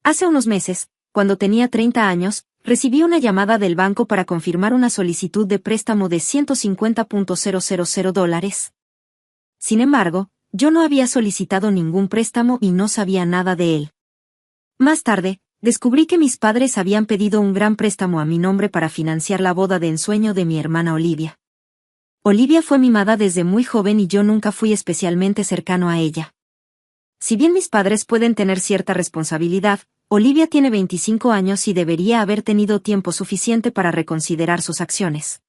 Hace unos meses, cuando tenía 30 años, recibí una llamada del banco para confirmar una solicitud de préstamo de $150,000. Sin embargo, yo no había solicitado ningún préstamo y no sabía nada de él. Más tarde, descubrí que mis padres habían pedido un gran préstamo a mi nombre para financiar la boda de ensueño de mi hermana Olivia. Olivia fue mimada desde muy joven y yo nunca fui especialmente cercano a ella. Si bien mis padres pueden tener cierta responsabilidad, Olivia tiene 25 años y debería haber tenido tiempo suficiente para reconsiderar sus acciones.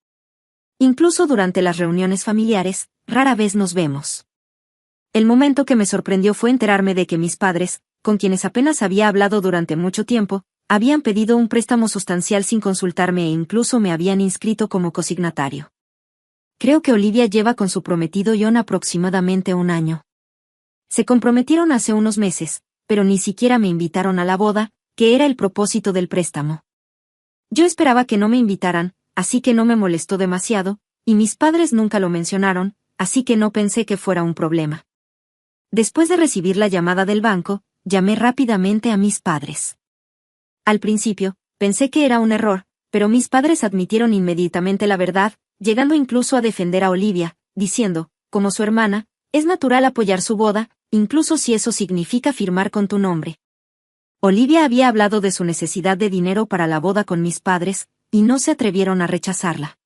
Incluso durante las reuniones familiares, rara vez nos vemos. El momento que me sorprendió fue enterarme de que mis padres, con quienes apenas había hablado durante mucho tiempo, habían pedido un préstamo sustancial sin consultarme e incluso me habían inscrito como cosignatario. Creo que Olivia lleva con su prometido John aproximadamente un año. Se comprometieron hace unos meses, pero ni siquiera me invitaron a la boda, que era el propósito del préstamo. Yo esperaba que no me invitaran, así que no me molestó demasiado, y mis padres nunca lo mencionaron, así que no pensé que fuera un problema. Después de recibir la llamada del banco, llamé rápidamente a mis padres. Al principio, pensé que era un error, pero mis padres admitieron inmediatamente la verdad, llegando incluso a defender a Olivia, diciendo, como su hermana, es natural apoyar su boda, incluso si eso significa firmar con tu nombre. Olivia había hablado de su necesidad de dinero para la boda con mis padres, y no se atrevieron a rechazarla.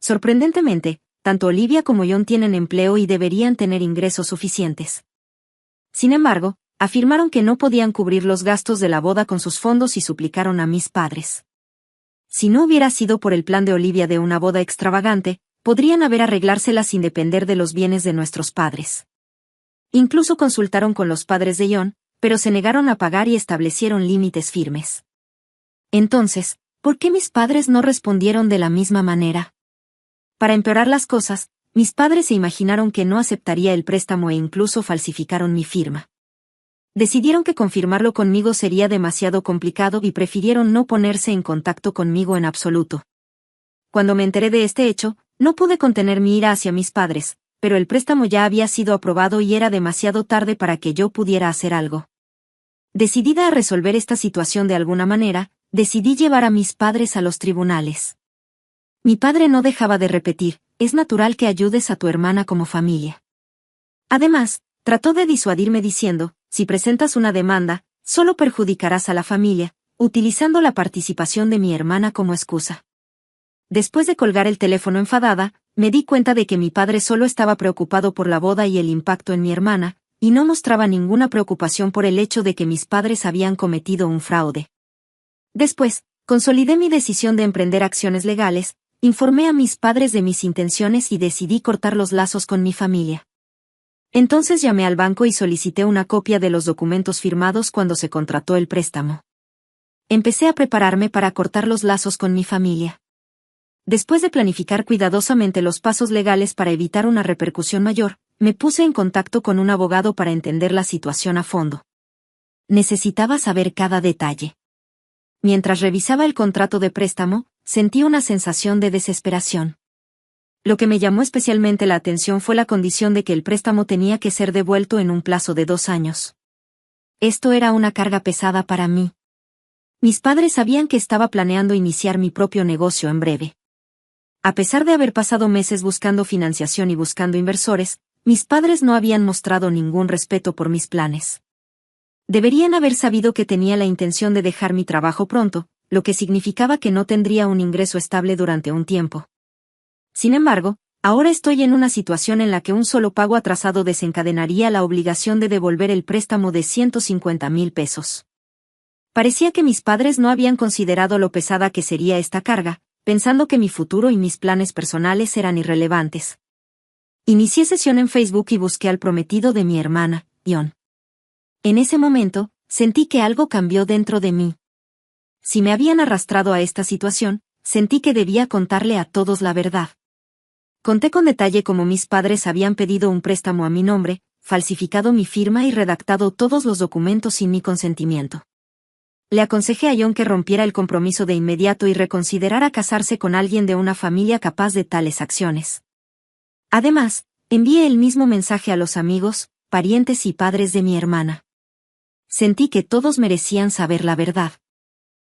Sorprendentemente, tanto Olivia como John tienen empleo y deberían tener ingresos suficientes. Sin embargo, afirmaron que no podían cubrir los gastos de la boda con sus fondos y suplicaron a mis padres. Si no hubiera sido por el plan de Olivia de una boda extravagante, podrían haber arreglárselas sin depender de los bienes de nuestros padres. Incluso consultaron con los padres de John, pero se negaron a pagar y establecieron límites firmes. Entonces, ¿por qué mis padres no respondieron de la misma manera? Para empeorar las cosas, mis padres se imaginaron que no aceptaría el préstamo e incluso falsificaron mi firma. Decidieron que confirmarlo conmigo sería demasiado complicado y prefirieron no ponerse en contacto conmigo en absoluto. Cuando me enteré de este hecho, no pude contener mi ira hacia mis padres, pero el préstamo ya había sido aprobado y era demasiado tarde para que yo pudiera hacer algo. Decidida a resolver esta situación de alguna manera, decidí llevar a mis padres a los tribunales. Mi padre no dejaba de repetir, es natural que ayudes a tu hermana como familia. Además, trató de disuadirme diciendo, si presentas una demanda, solo perjudicarás a la familia, utilizando la participación de mi hermana como excusa. Después de colgar el teléfono enfadada, me di cuenta de que mi padre solo estaba preocupado por la boda y el impacto en mi hermana, y no mostraba ninguna preocupación por el hecho de que mis padres habían cometido un fraude. Después, consolidé mi decisión de emprender acciones legales, informé a mis padres de mis intenciones y decidí cortar los lazos con mi familia. Entonces llamé al banco y solicité una copia de los documentos firmados cuando se contrató el préstamo. Empecé a prepararme para cortar los lazos con mi familia. Después de planificar cuidadosamente los pasos legales para evitar una repercusión mayor, me puse en contacto con un abogado para entender la situación a fondo. Necesitaba saber cada detalle. Mientras revisaba el contrato de préstamo, sentí una sensación de desesperación. Lo que me llamó especialmente la atención fue la condición de que el préstamo tenía que ser devuelto en un plazo de 2 años. Esto era una carga pesada para mí. Mis padres sabían que estaba planeando iniciar mi propio negocio en breve. A pesar de haber pasado meses buscando financiación y buscando inversores, mis padres no habían mostrado ningún respeto por mis planes. Deberían haber sabido que tenía la intención de dejar mi trabajo pronto, lo que significaba que no tendría un ingreso estable durante un tiempo. Sin embargo, ahora estoy en una situación en la que un solo pago atrasado desencadenaría la obligación de devolver el préstamo de $150,000. Parecía que mis padres no habían considerado lo pesada que sería esta carga, pensando que mi futuro y mis planes personales eran irrelevantes. Inicié sesión en Facebook y busqué al prometido de mi hermana, John. En ese momento, sentí que algo cambió dentro de mí. Si me habían arrastrado a esta situación, sentí que debía contarle a todos la verdad. Conté con detalle cómo mis padres habían pedido un préstamo a mi nombre, falsificado mi firma y redactado todos los documentos sin mi consentimiento. Le aconsejé a John que rompiera el compromiso de inmediato y reconsiderara casarse con alguien de una familia capaz de tales acciones. Además, envié el mismo mensaje a los amigos, parientes y padres de mi hermana. Sentí que todos merecían saber la verdad.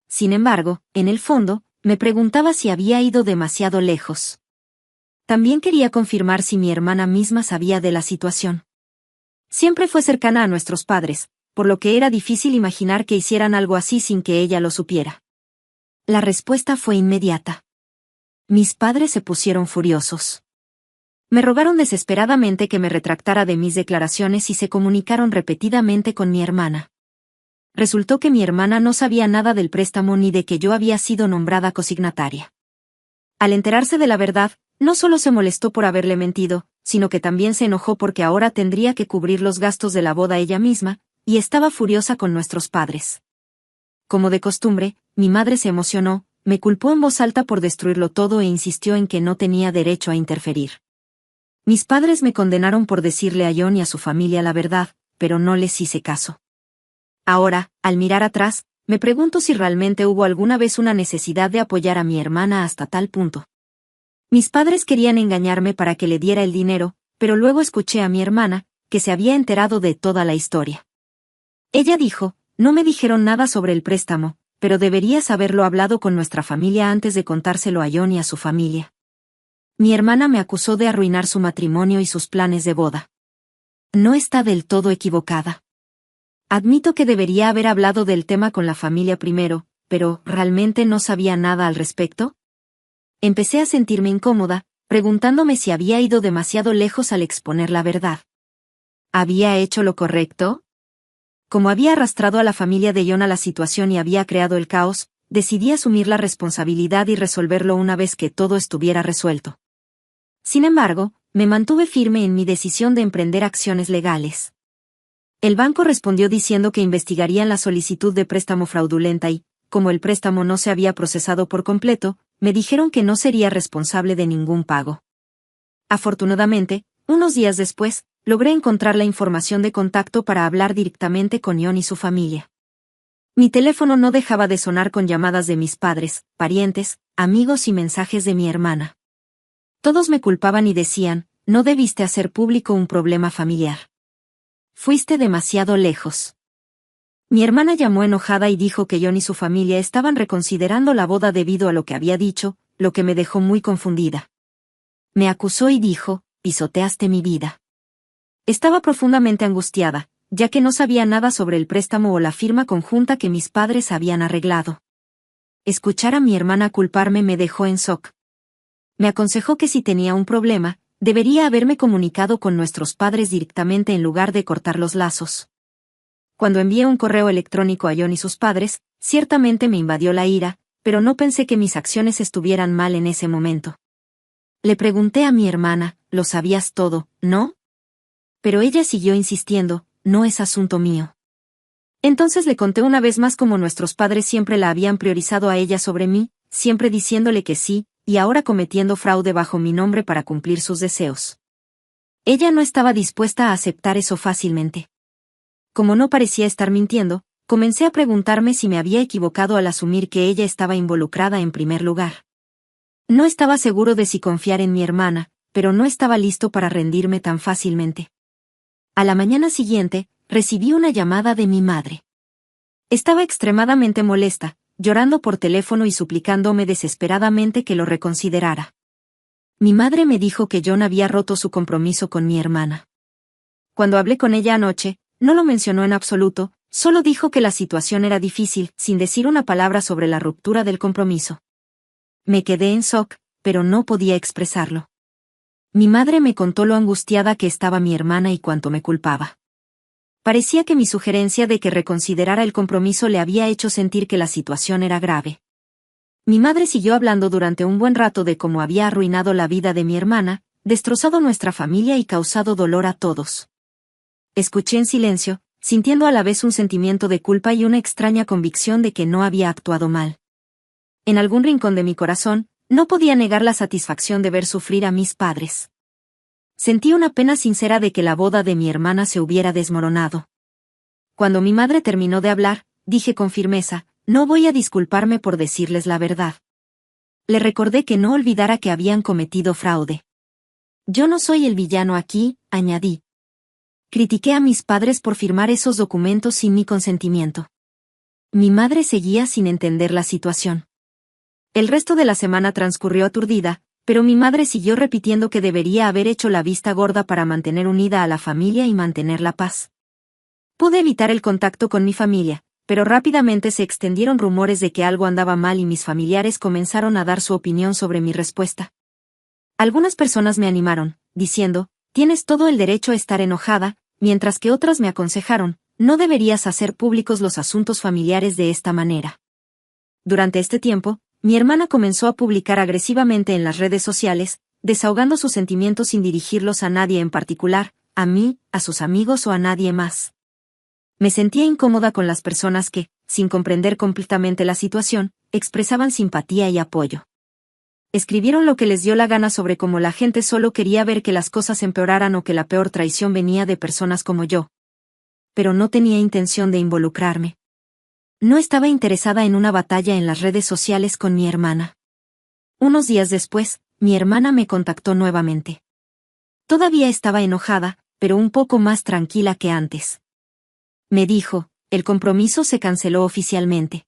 Sin embargo, en el fondo, me preguntaba si había ido demasiado lejos. También quería confirmar si mi hermana misma sabía de la situación. Siempre fue cercana a nuestros padres, por lo que era difícil imaginar que hicieran algo así sin que ella lo supiera. La respuesta fue inmediata. Mis padres se pusieron furiosos. Me rogaron desesperadamente que me retractara de mis declaraciones y se comunicaron repetidamente con mi hermana. Resultó que mi hermana no sabía nada del préstamo ni de que yo había sido nombrada cosignataria. Al enterarse de la verdad, no solo se molestó por haberle mentido, sino que también se enojó porque ahora tendría que cubrir los gastos de la boda ella misma, y estaba furiosa con nuestros padres. Como de costumbre, mi madre se emocionó, me culpó en voz alta por destruirlo todo e insistió en que no tenía derecho a interferir. Mis padres me condenaron por decirle a John y a su familia la verdad, pero no les hice caso. Ahora, al mirar atrás, me pregunto si realmente hubo alguna vez una necesidad de apoyar a mi hermana hasta tal punto. Mis padres querían engañarme para que le diera el dinero, pero luego escuché a mi hermana, que se había enterado de toda la historia. Ella dijo, no me dijeron nada sobre el préstamo, pero deberías haberlo hablado con nuestra familia antes de contárselo a John y a su familia. Mi hermana me acusó de arruinar su matrimonio y sus planes de boda. No está del todo equivocada. Admito que debería haber hablado del tema con la familia primero, pero ¿realmente no sabía nada al respecto? Empecé a sentirme incómoda, preguntándome si había ido demasiado lejos al exponer la verdad. ¿Había hecho lo correcto? Como había arrastrado a la familia de John a la situación y había creado el caos, decidí asumir la responsabilidad y resolverlo una vez que todo estuviera resuelto. Sin embargo, me mantuve firme en mi decisión de emprender acciones legales. El banco respondió diciendo que investigarían la solicitud de préstamo fraudulenta y, como el préstamo no se había procesado por completo, me dijeron que no sería responsable de ningún pago. Afortunadamente, unos días después, logré encontrar la información de contacto para hablar directamente con John y su familia. Mi teléfono no dejaba de sonar con llamadas de mis padres, parientes, amigos y mensajes de mi hermana. Todos me culpaban y decían, no debiste hacer público un problema familiar. Fuiste demasiado lejos. Mi hermana llamó enojada y dijo que John y su familia estaban reconsiderando la boda debido a lo que había dicho, lo que me dejó muy confundida. Me acusó y dijo, pisoteaste mi vida. Estaba profundamente angustiada, ya que no sabía nada sobre el préstamo o la firma conjunta que mis padres habían arreglado. Escuchar a mi hermana culparme me dejó en shock. Me aconsejó que si tenía un problema, debería haberme comunicado con nuestros padres directamente en lugar de cortar los lazos. Cuando envié un correo electrónico a John y sus padres, ciertamente me invadió la ira, pero no pensé que mis acciones estuvieran mal en ese momento. Le pregunté a mi hermana, lo sabías todo, ¿no? Pero ella siguió insistiendo, no es asunto mío. Entonces le conté una vez más cómo nuestros padres siempre la habían priorizado a ella sobre mí, siempre diciéndole que sí, y ahora cometiendo fraude bajo mi nombre para cumplir sus deseos. Ella no estaba dispuesta a aceptar eso fácilmente. Como no parecía estar mintiendo, comencé a preguntarme si me había equivocado al asumir que ella estaba involucrada en primer lugar. No estaba seguro de si confiar en mi hermana, pero no estaba listo para rendirme tan fácilmente. A la mañana siguiente, recibí una llamada de mi madre. Estaba extremadamente molesta, llorando por teléfono y suplicándome desesperadamente que lo reconsiderara. Mi madre me dijo que John había roto su compromiso con mi hermana. Cuando hablé con ella anoche, no lo mencionó en absoluto, solo dijo que la situación era difícil, sin decir una palabra sobre la ruptura del compromiso. Me quedé en shock, pero no podía expresarlo. Mi madre me contó lo angustiada que estaba mi hermana y cuánto me culpaba. Parecía que mi sugerencia de que reconsiderara el compromiso le había hecho sentir que la situación era grave. Mi madre siguió hablando durante un buen rato de cómo había arruinado la vida de mi hermana, destrozado nuestra familia y causado dolor a todos. Escuché en silencio, sintiendo a la vez un sentimiento de culpa y una extraña convicción de que no había actuado mal. En algún rincón de mi corazón, no podía negar la satisfacción de ver sufrir a mis padres. Sentí una pena sincera de que la boda de mi hermana se hubiera desmoronado. Cuando mi madre terminó de hablar, dije con firmeza, no voy a disculparme por decirles la verdad. Le recordé que no olvidara que habían cometido fraude. Yo no soy el villano aquí, añadí. critiqué a mis padres por firmar esos documentos sin mi consentimiento. Mi madre seguía sin entender la situación. El resto de la semana transcurrió aturdida, pero mi madre siguió repitiendo que debería haber hecho la vista gorda para mantener unida a la familia y mantener la paz. Pude evitar el contacto con mi familia, pero rápidamente se extendieron rumores de que algo andaba mal y mis familiares comenzaron a dar su opinión sobre mi respuesta. Algunas personas me animaron, diciendo, tienes todo el derecho a estar enojada, mientras que otras me aconsejaron, no deberías hacer públicos los asuntos familiares de esta manera. Durante este tiempo, mi hermana comenzó a publicar agresivamente en las redes sociales, desahogando sus sentimientos sin dirigirlos a nadie en particular, a mí, a sus amigos o a nadie más. Me sentía incómoda con las personas que, sin comprender completamente la situación, expresaban simpatía y apoyo. Escribieron lo que les dio la gana sobre cómo la gente solo quería ver que las cosas empeoraran o que la peor traición venía de personas como yo. Pero no tenía intención de involucrarme. No estaba interesada en una batalla en las redes sociales con mi hermana. Unos días después, mi hermana me contactó nuevamente. Todavía estaba enojada, pero un poco más tranquila que antes. Me dijo, el compromiso se canceló oficialmente.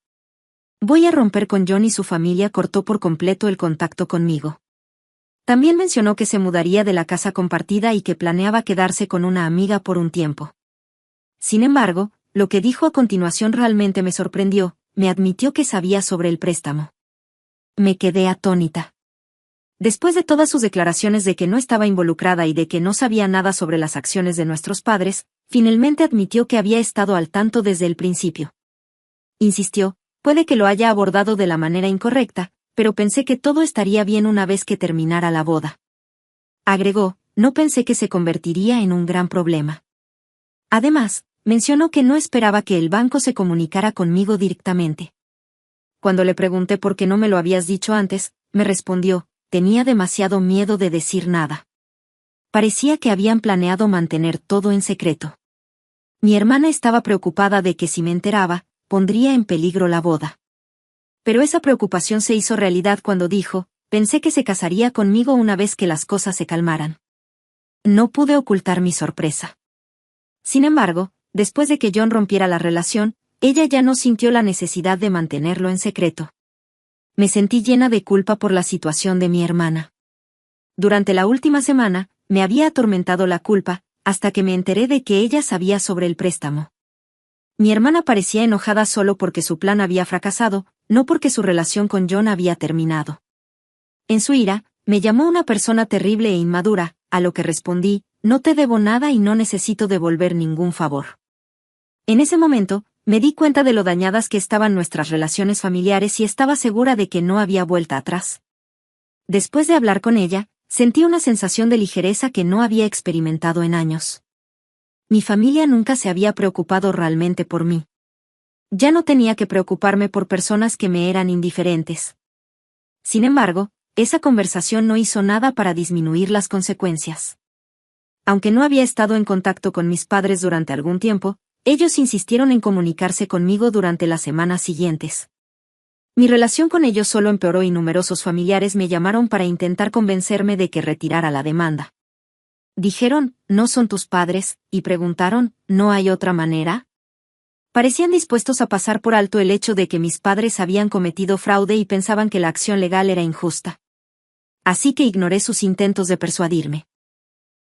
Voy a romper con John y su familia cortó por completo el contacto conmigo. También mencionó que se mudaría de la casa compartida y que planeaba quedarse con una amiga por un tiempo. Sin embargo, lo que dijo a continuación realmente me sorprendió, me admitió que sabía sobre el préstamo. Me quedé atónita. Después de todas sus declaraciones de que no estaba involucrada y de que no sabía nada sobre las acciones de nuestros padres, finalmente admitió que había estado al tanto desde el principio. Insistió, puede que lo haya abordado de la manera incorrecta, pero pensé que todo estaría bien una vez que terminara la boda. Agregó, no pensé que se convertiría en un gran problema. Además, mencionó que no esperaba que el banco se comunicara conmigo directamente. Cuando le pregunté por qué no me lo habías dicho antes, me respondió, tenía demasiado miedo de decir nada. Parecía que habían planeado mantener todo en secreto. Mi hermana estaba preocupada de que si me enteraba, pondría en peligro la boda. Pero esa preocupación se hizo realidad cuando dijo, pensé que se casaría conmigo una vez que las cosas se calmaran. No pude ocultar mi sorpresa. Sin embargo, después de que John rompiera la relación, ella ya no sintió la necesidad de mantenerlo en secreto. Me sentí llena de culpa por la situación de mi hermana. Durante la última semana, me había atormentado la culpa, hasta que me enteré de que ella sabía sobre el préstamo. Mi hermana parecía enojada solo porque su plan había fracasado, no porque su relación con John había terminado. En su ira, me llamó una persona terrible e inmadura, a lo que respondí, no te debo nada y no necesito devolver ningún favor. En ese momento, me di cuenta de lo dañadas que estaban nuestras relaciones familiares y estaba segura de que no había vuelta atrás. Después de hablar con ella, sentí una sensación de ligereza que no había experimentado en años. Mi familia nunca se había preocupado realmente por mí. Ya no tenía que preocuparme por personas que me eran indiferentes. Sin embargo, esa conversación no hizo nada para disminuir las consecuencias. Aunque no había estado en contacto con mis padres durante algún tiempo, ellos insistieron en comunicarse conmigo durante las semanas siguientes. Mi relación con ellos solo empeoró y numerosos familiares me llamaron para intentar convencerme de que retirara la demanda. Dijeron, ¿no son tus padres? Y preguntaron, ¿no hay otra manera? Parecían dispuestos a pasar por alto el hecho de que mis padres habían cometido fraude y pensaban que la acción legal era injusta. Así que ignoré sus intentos de persuadirme.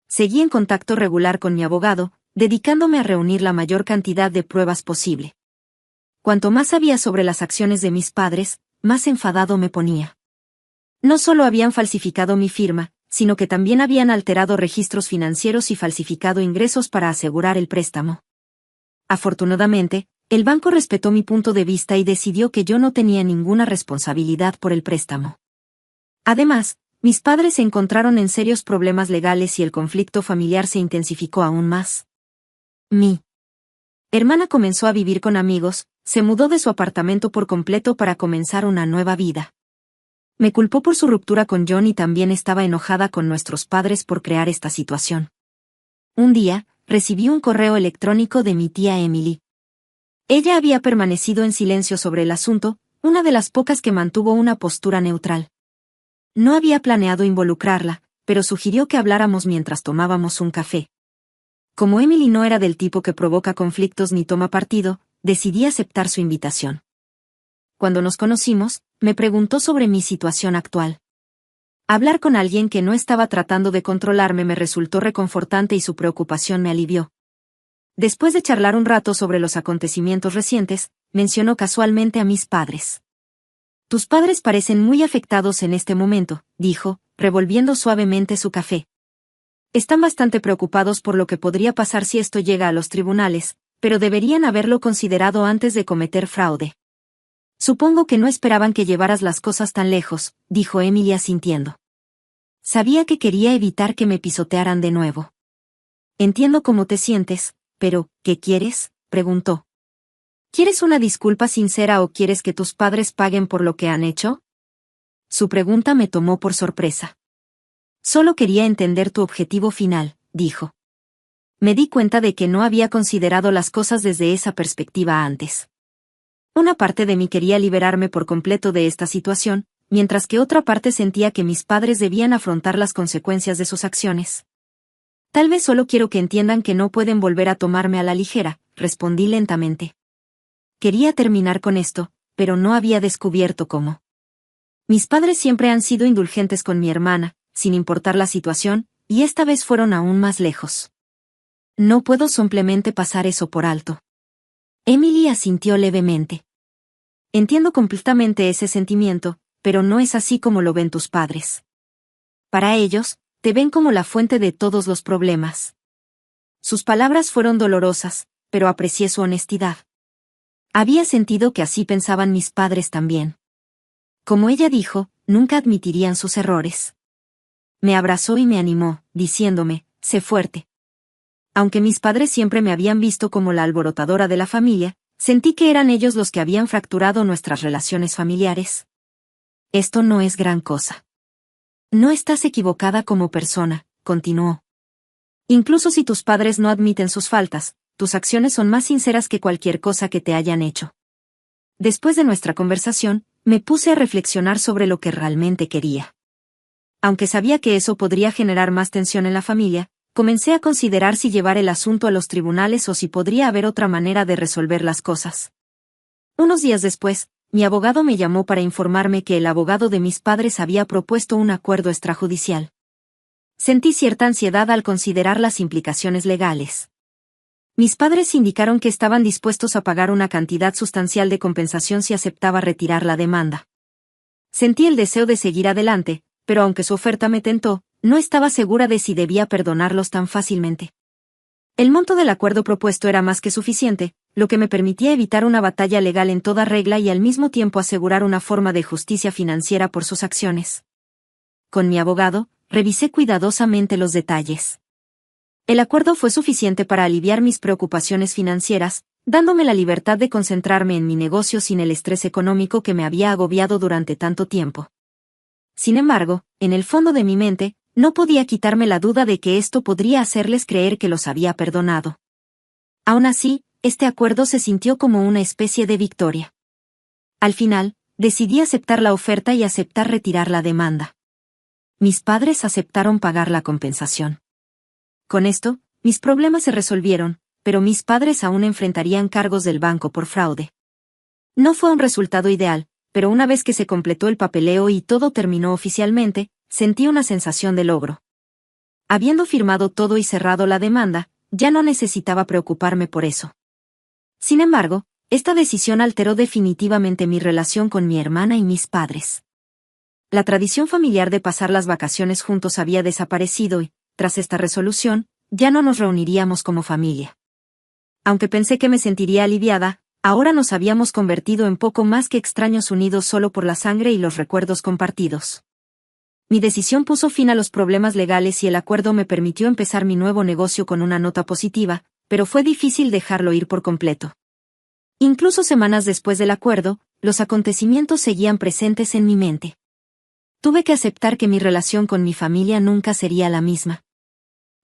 Seguí en contacto regular con mi abogado, dedicándome a reunir la mayor cantidad de pruebas posible. Cuanto más sabía sobre las acciones de mis padres, más enfadado me ponía. No solo habían falsificado mi firma, sino que también habían alterado registros financieros y falsificado ingresos para asegurar el préstamo. Afortunadamente, el banco respetó mi punto de vista y decidió que yo no tenía ninguna responsabilidad por el préstamo. Además, mis padres se encontraron en serios problemas legales y el conflicto familiar se intensificó aún más. Mi hermana comenzó a vivir con amigos, se mudó de su apartamento por completo para comenzar una nueva vida. Me culpó por su ruptura con John y también estaba enojada con nuestros padres por crear esta situación. Un día, recibí un correo electrónico de mi tía Emily. Ella había permanecido en silencio sobre el asunto, una de las pocas que mantuvo una postura neutral. No había planeado involucrarla, pero sugirió que habláramos mientras tomábamos un café. Como Emily no era del tipo que provoca conflictos ni toma partido, decidí aceptar su invitación. Cuando nos conocimos, me preguntó sobre mi situación actual. Hablar con alguien que no estaba tratando de controlarme me resultó reconfortante y su preocupación me alivió. Después de charlar un rato sobre los acontecimientos recientes, mencionó casualmente a mis padres. Tus padres parecen muy afectados en este momento, dijo, revolviendo suavemente su café. Están bastante preocupados por lo que podría pasar si esto llega a los tribunales, pero deberían haberlo considerado antes de cometer fraude. Supongo que no esperaban que llevaras las cosas tan lejos, dijo Emily asintiendo. Sabía que quería evitar que me pisotearan de nuevo. Entiendo cómo te sientes, pero, ¿qué quieres?, preguntó. ¿Quieres una disculpa sincera o quieres que tus padres paguen por lo que han hecho? Su pregunta me tomó por sorpresa. Solo quería entender tu objetivo final, dijo. Me di cuenta de que no había considerado las cosas desde esa perspectiva antes. Una parte de mí quería liberarme por completo de esta situación, mientras que otra parte sentía que mis padres debían afrontar las consecuencias de sus acciones. Tal vez solo quiero que entiendan que no pueden volver a tomarme a la ligera, respondí lentamente. Quería terminar con esto, pero no había descubierto cómo. Mis padres siempre han sido indulgentes con mi hermana, sin importar la situación, y esta vez fueron aún más lejos. No puedo simplemente pasar eso por alto. Emily asintió levemente. Entiendo completamente ese sentimiento, pero no es así como lo ven tus padres. Para ellos, te ven como la fuente de todos los problemas. Sus palabras fueron dolorosas, pero aprecié su honestidad. Había sentido que así pensaban mis padres también. Como ella dijo, nunca admitirían sus errores. Me abrazó y me animó, diciéndome, sé fuerte. Aunque mis padres siempre me habían visto como la alborotadora de la familia, sentí que eran ellos los que habían fracturado nuestras relaciones familiares. Esto no es gran cosa. No estás equivocada como persona, continuó. Incluso si tus padres no admiten sus faltas, tus acciones son más sinceras que cualquier cosa que te hayan hecho. Después de nuestra conversación, me puse a reflexionar sobre lo que realmente quería. Aunque sabía que eso podría generar más tensión en la familia, comencé a considerar si llevar el asunto a los tribunales o si podría haber otra manera de resolver las cosas. Unos días después, mi abogado me llamó para informarme que el abogado de mis padres había propuesto un acuerdo extrajudicial. Sentí cierta ansiedad al considerar las implicaciones legales. Mis padres indicaron que estaban dispuestos a pagar una cantidad sustancial de compensación si aceptaba retirar la demanda. Sentí el deseo de seguir adelante, pero aunque su oferta me tentó, no estaba segura de si debía perdonarlos tan fácilmente. El monto del acuerdo propuesto era más que suficiente, lo que me permitía evitar una batalla legal en toda regla y al mismo tiempo asegurar una forma de justicia financiera por sus acciones. Con mi abogado, revisé cuidadosamente los detalles. El acuerdo fue suficiente para aliviar mis preocupaciones financieras, dándome la libertad de concentrarme en mi negocio sin el estrés económico que me había agobiado durante tanto tiempo. Sin embargo, en el fondo de mi mente, no podía quitarme la duda de que esto podría hacerles creer que los había perdonado. Aún así, este acuerdo se sintió como una especie de victoria. Al final, decidí aceptar la oferta y aceptar retirar la demanda. Mis padres aceptaron pagar la compensación. Con esto, mis problemas se resolvieron, pero mis padres aún enfrentarían cargos del banco por fraude. No fue un resultado ideal, pero una vez que se completó el papeleo y todo terminó oficialmente, sentí una sensación de logro. Habiendo firmado todo y cerrado la demanda, ya no necesitaba preocuparme por eso. Sin embargo, esta decisión alteró definitivamente mi relación con mi hermana y mis padres. La tradición familiar de pasar las vacaciones juntos había desaparecido y, tras esta resolución, ya no nos reuniríamos como familia. Aunque pensé que me sentiría aliviada, ahora nos habíamos convertido en poco más que extraños unidos solo por la sangre y los recuerdos compartidos. Mi decisión puso fin a los problemas legales y el acuerdo me permitió empezar mi nuevo negocio con una nota positiva, pero fue difícil dejarlo ir por completo. Incluso semanas después del acuerdo, los acontecimientos seguían presentes en mi mente. Tuve que aceptar que mi relación con mi familia nunca sería la misma.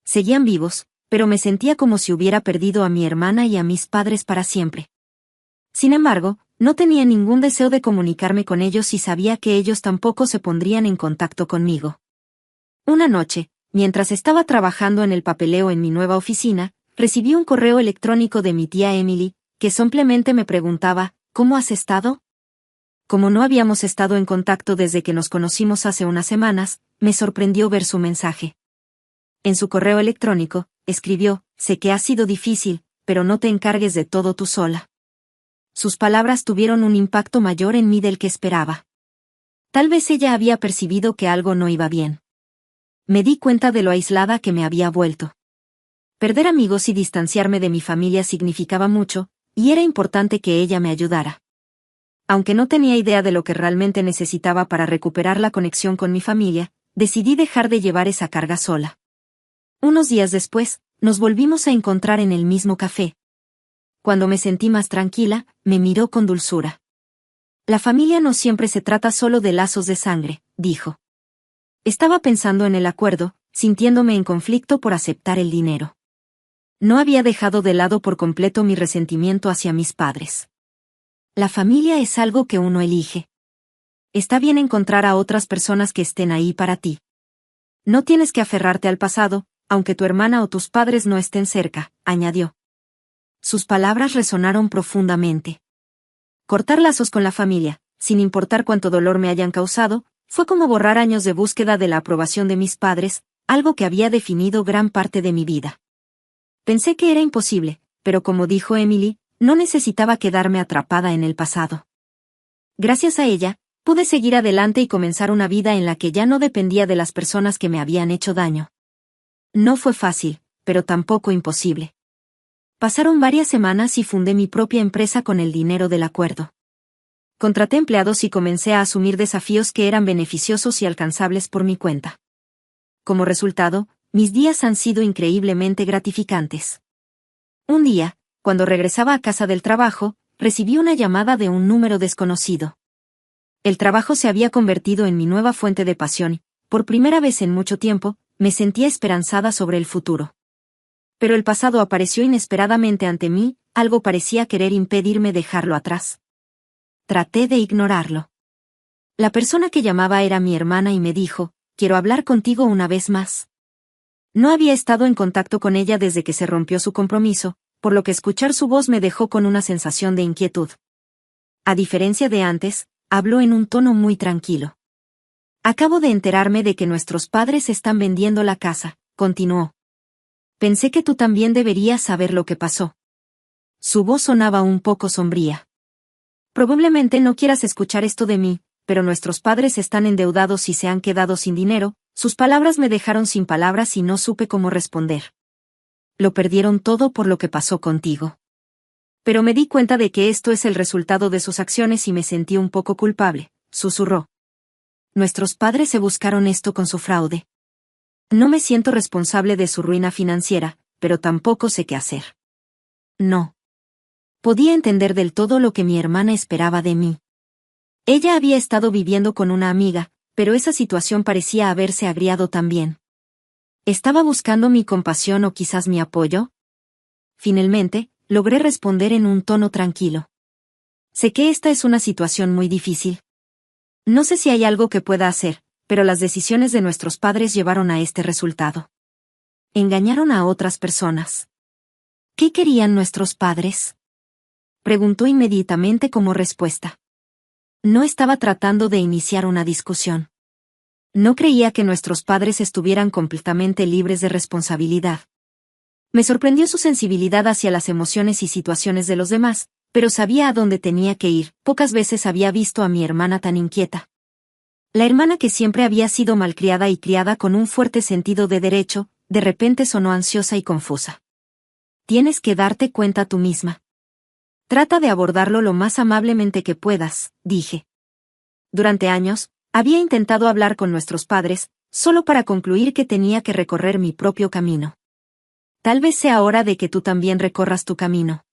Seguían vivos, pero me sentía como si hubiera perdido a mi hermana y a mis padres para siempre. Sin embargo, no tenía ningún deseo de comunicarme con ellos y sabía que ellos tampoco se pondrían en contacto conmigo. Una noche, mientras estaba trabajando en el papeleo en mi nueva oficina, recibí un correo electrónico de mi tía Emily, que simplemente me preguntaba, ¿cómo has estado? Como no habíamos estado en contacto desde que nos conocimos hace unas semanas, me sorprendió ver su mensaje. En su correo electrónico, escribió, sé que ha sido difícil, pero no te encargues de todo tú sola. Sus palabras tuvieron un impacto mayor en mí del que esperaba. Tal vez ella había percibido que algo no iba bien. Me di cuenta de lo aislada que me había vuelto. Perder amigos y distanciarme de mi familia significaba mucho, y era importante que ella me ayudara. Aunque no tenía idea de lo que realmente necesitaba para recuperar la conexión con mi familia, decidí dejar de llevar esa carga sola. Unos días después, nos volvimos a encontrar en el mismo café. Cuando me sentí más tranquila, me miró con dulzura. La familia no siempre se trata solo de lazos de sangre, dijo. Estaba pensando en el acuerdo, sintiéndome en conflicto por aceptar el dinero. No había dejado de lado por completo mi resentimiento hacia mis padres. La familia es algo que uno elige. Está bien encontrar a otras personas que estén ahí para ti. No tienes que aferrarte al pasado, aunque tu hermana o tus padres no estén cerca, añadió. Sus palabras resonaron profundamente. Cortar lazos con la familia, sin importar cuánto dolor me hayan causado, fue como borrar años de búsqueda de la aprobación de mis padres, algo que había definido gran parte de mi vida. Pensé que era imposible, pero como dijo Emily, no necesitaba quedarme atrapada en el pasado. Gracias a ella, pude seguir adelante y comenzar una vida en la que ya no dependía de las personas que me habían hecho daño. No fue fácil, pero tampoco imposible. Pasaron varias semanas y fundé mi propia empresa con el dinero del acuerdo. Contraté empleados y comencé a asumir desafíos que eran beneficiosos y alcanzables por mi cuenta. Como resultado, mis días han sido increíblemente gratificantes. Un día, cuando regresaba a casa del trabajo, recibí una llamada de un número desconocido. El trabajo se había convertido en mi nueva fuente de pasión y, por primera vez en mucho tiempo, me sentía esperanzada sobre el futuro. Pero el pasado apareció inesperadamente ante mí, algo parecía querer impedirme dejarlo atrás. Traté de ignorarlo. La persona que llamaba era mi hermana y me dijo, quiero hablar contigo una vez más. No había estado en contacto con ella desde que se rompió su compromiso, por lo que escuchar su voz me dejó con una sensación de inquietud. A diferencia de antes, habló en un tono muy tranquilo. Acabo de enterarme de que nuestros padres están vendiendo la casa, continuó. Pensé que tú también deberías saber lo que pasó. Su voz sonaba un poco sombría. Probablemente no quieras escuchar esto de mí, pero nuestros padres están endeudados y se han quedado sin dinero. Sus palabras me dejaron sin palabras y no supe cómo responder. Lo perdieron todo por lo que pasó contigo. Pero me di cuenta de que esto es el resultado de sus acciones y me sentí un poco culpable, susurró. Nuestros padres se buscaron esto con su fraude. No me siento responsable de su ruina financiera, pero tampoco sé qué hacer. No. Podía entender del todo lo que mi hermana esperaba de mí. Ella había estado viviendo con una amiga, pero esa situación parecía haberse agriado también. ¿Estaba buscando mi compasión o quizás mi apoyo? Finalmente, logré responder en un tono tranquilo. Sé que esta es una situación muy difícil. No sé si hay algo que pueda hacer, pero las decisiones de nuestros padres llevaron a este resultado. Engañaron a otras personas. ¿Qué querían nuestros padres? Preguntó inmediatamente como respuesta. No estaba tratando de iniciar una discusión. No creía que nuestros padres estuvieran completamente libres de responsabilidad. Me sorprendió su sensibilidad hacia las emociones y situaciones de los demás, pero sabía a dónde tenía que ir. Pocas veces había visto a mi hermana tan inquieta. La hermana que siempre había sido malcriada y criada con un fuerte sentido de derecho, de repente sonó ansiosa y confusa. Tienes que darte cuenta tú misma. Trata de abordarlo lo más amablemente que puedas, dije. Durante años, había intentado hablar con nuestros padres, solo para concluir que tenía que recorrer mi propio camino. Tal vez sea hora de que tú también recorras tu camino.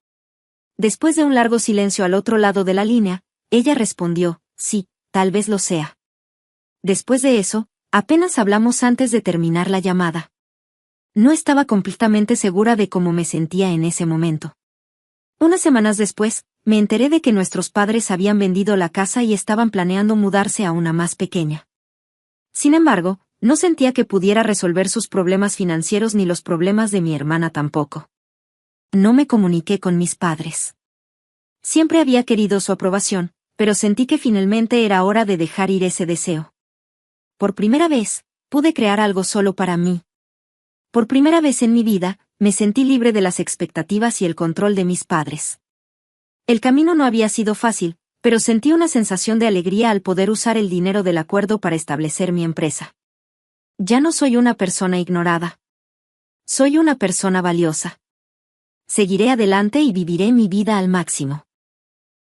Después de un largo silencio al otro lado de la línea, ella respondió, sí, tal vez lo sea. Después de eso, apenas hablamos antes de terminar la llamada. No estaba completamente segura de cómo me sentía en ese momento. Unas semanas después, me enteré de que nuestros padres habían vendido la casa y estaban planeando mudarse a una más pequeña. Sin embargo, no sentía que pudiera resolver sus problemas financieros ni los problemas de mi hermana tampoco. No me comuniqué con mis padres. Siempre había querido su aprobación, pero sentí que finalmente era hora de dejar ir ese deseo. Por primera vez, pude crear algo solo para mí. Por primera vez en mi vida, me sentí libre de las expectativas y el control de mis padres. El camino no había sido fácil, pero sentí una sensación de alegría al poder usar el dinero del acuerdo para establecer mi empresa. Ya no soy una persona ignorada. Soy una persona valiosa. Seguiré adelante y viviré mi vida al máximo.